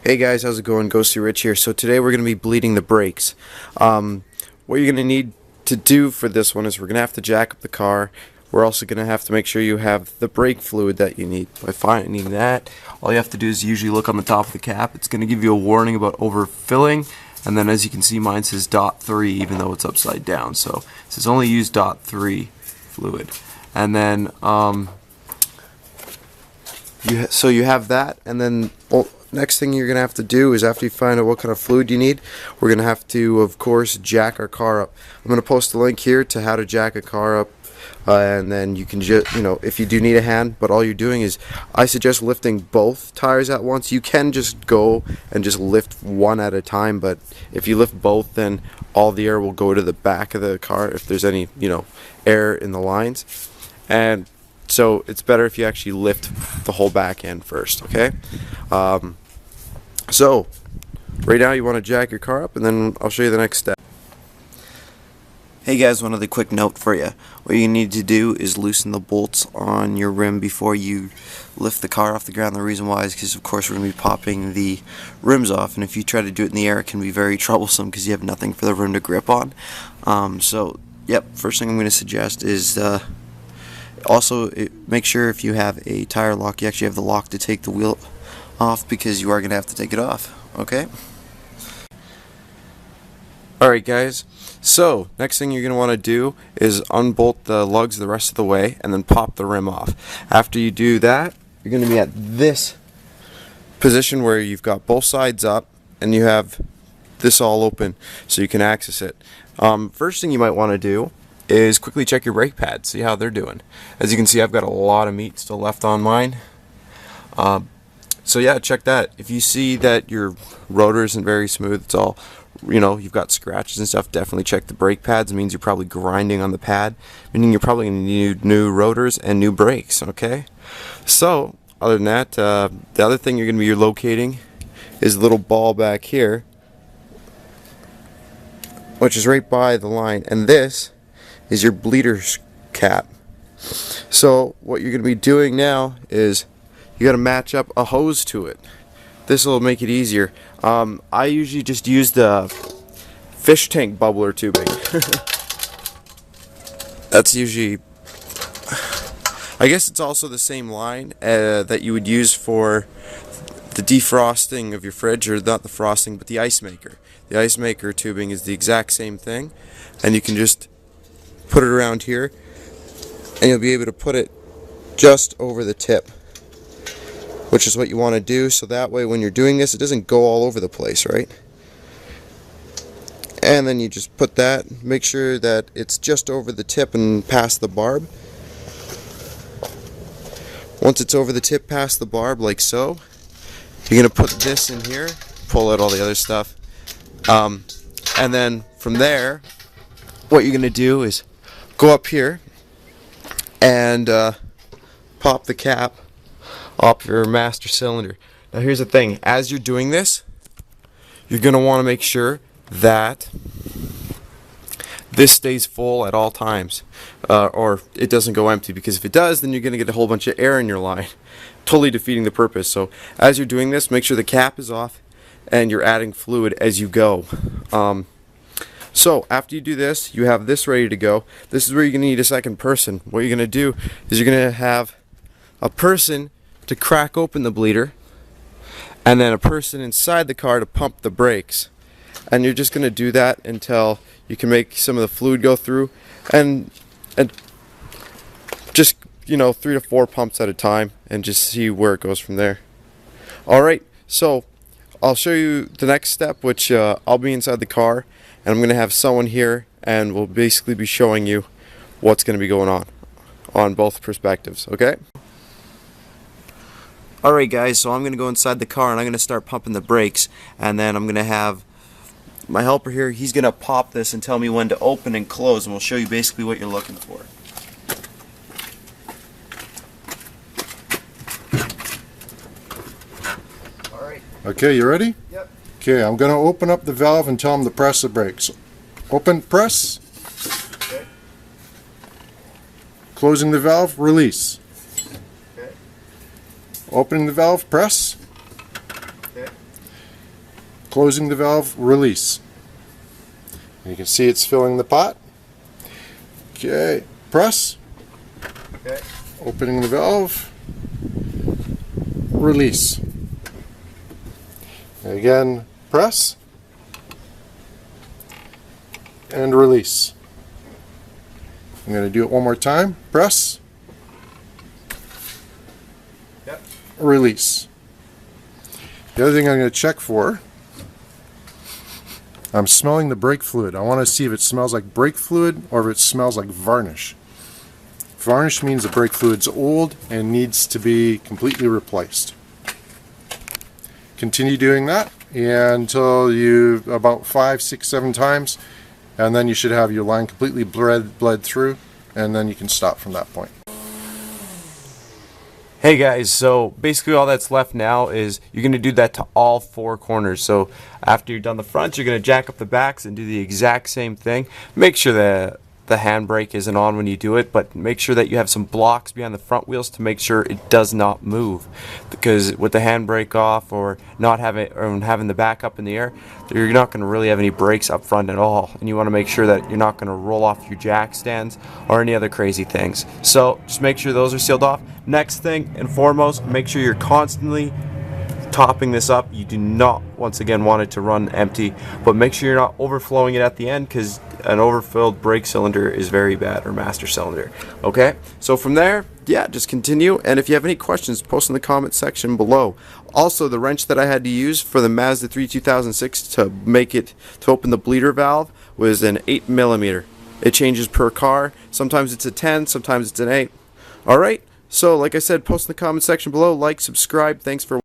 Hey guys, how's it going? Ghosty Rich here. So today we're going to be bleeding the brakes. What you're going to need to do for this one is we're going to have to jack up the car. We're also going to have to make sure you have the brake fluid that you need. By finding that, all you have to do is usually look on the top of the cap. It's going to give you a warning about overfilling. And then as you can see, mine says .3 even though it's upside down. So it says only use .3 fluid. And then you have that, and then next thing you're going to have to do is after you find out what kind of fluid you need, we're going to have to, of course, jack our car up. I'm going to post a link here to how to jack a car up, and then you can just, if you do need a hand, but all you're doing is, I suggest lifting both tires at once. You can just go and just lift one at a time, but if you lift both, then all the air will go to the back of the car if there's any, air in the lines. And so it's better if you actually lift the whole back end first, okay? So right now you want to jack your car up, and then I'll show you the next step. Hey guys, one other quick note for you. What you need to do is loosen the bolts on your rim before you lift the car off the ground. The reason why is because of course we're going to be popping the rims off, and if you try to do it in the air it can be very troublesome because you have nothing for the rim to grip on. So yep, first thing I'm going to suggest is also, make sure if you have a tire lock, you actually have the lock to take the wheel off, because you are going to have to take it off, okay? Alright guys, so next thing you're going to want to do is unbolt the lugs the rest of the way and then pop the rim off. After you do that, you're going to be at this position where you've got both sides up and you have this all open so you can access it. First thing you might want to do is quickly check your brake pads, see how they're doing. As you can see, I've got a lot of meat still left on mine. So yeah, check that. If you see that your rotor isn't very smooth, it's all, you've got scratches and stuff, definitely check the brake pads. It means you're probably grinding on the pad, meaning you're probably going to need new rotors and new brakes, okay? So, other than that, the other thing you're going to be locating is a little ball back here, which is right by the line, and this is your bleeder cap. So what you're going to be doing now is you got to match up a hose to it. This will make it easier. I usually just use the fish tank bubbler tubing. That's usually, I guess it's also the same line that you would use for the defrosting of your fridge, or not the frosting, but the ice maker. The ice maker tubing is the exact same thing, and you can just put it around here and you'll be able to put it just over the tip, which is what you want to do, so that way when you're doing this it doesn't go all over the place, right? And then you just put that, make sure that it's just over the tip and past the barb. Once it's over the tip past the barb like so, you're going to put this in here, pull out all the other stuff, and then from there what you're going to do is go up here and pop the cap off your master cylinder. Now here's the thing, as you're doing this, you're going to want to make sure that this stays full at all times, or it doesn't go empty, because if it does, then you're going to get a whole bunch of air in your line, totally defeating the purpose. So as you're doing this, make sure the cap is off and you're adding fluid as you go. So after you do this, you have this ready to go. This is where you're going to need a second person. What you're going to do is you're going to have a person to crack open the bleeder, and then a person inside the car to pump the brakes. And you're just going to do that until you can make some of the fluid go through, and just 3 to 4 pumps at a time, and just see where it goes from there. Alright, so I'll show you the next step, which I'll be inside the car, and I'm going to have someone here, and we'll basically be showing you what's going to be going on both perspectives, okay? Alright guys, so I'm going to go inside the car and I'm going to start pumping the brakes, and then I'm going to have my helper here, he's going to pop this and tell me when to open and close, and we'll show you basically what you're looking for. Alright. Okay, you ready? Yep. Okay, I'm going to open up the valve and tell him to press the brakes. Open, press. Okay. Closing the valve, release. Okay. Opening the valve, press. Okay. closing the valve, release. And you can see it's filling the pot. Okay, press. Okay. Opening the valve, release. And again, press and release. I'm going to do it one more time. Press, Yep. release. The other thing I'm going to check for, I'm smelling the brake fluid. I want to see if it smells like brake fluid or if it smells like varnish. Varnish means the brake fluid's old and needs to be completely replaced. Continue doing that until you about 5, 6, 7 times, and then you should have your line completely bled through, and then you can stop from that point. Hey guys, so basically all that's left now is you're going to do that to all 4 corners. So after you're done the front, you're going to jack up the backs and do the exact same thing. Make sure that the handbrake isn't on when you do it, but make sure that you have some blocks behind the front wheels to make sure it does not move, because with the handbrake off or not having the back up in the air, you're not going to really have any brakes up front at all, and you want to make sure that you're not going to roll off your jack stands or any other crazy things. So just make sure those are sealed off. Next thing and foremost, make sure you're constantly topping this up. You do not, once again, want it to run empty, but make sure you're not overflowing it at the end, because an overfilled brake cylinder is very bad, or master cylinder. Okay, so from there, yeah, just continue, and if you have any questions, post in the comment section below. Also, the wrench that I had to use for the Mazda 3 2006 to open the bleeder valve was an 8mm. It changes per car. Sometimes it's a 10, sometimes it's an 8. Alright, so like I said, post in the comment section below, like, subscribe. Thanks for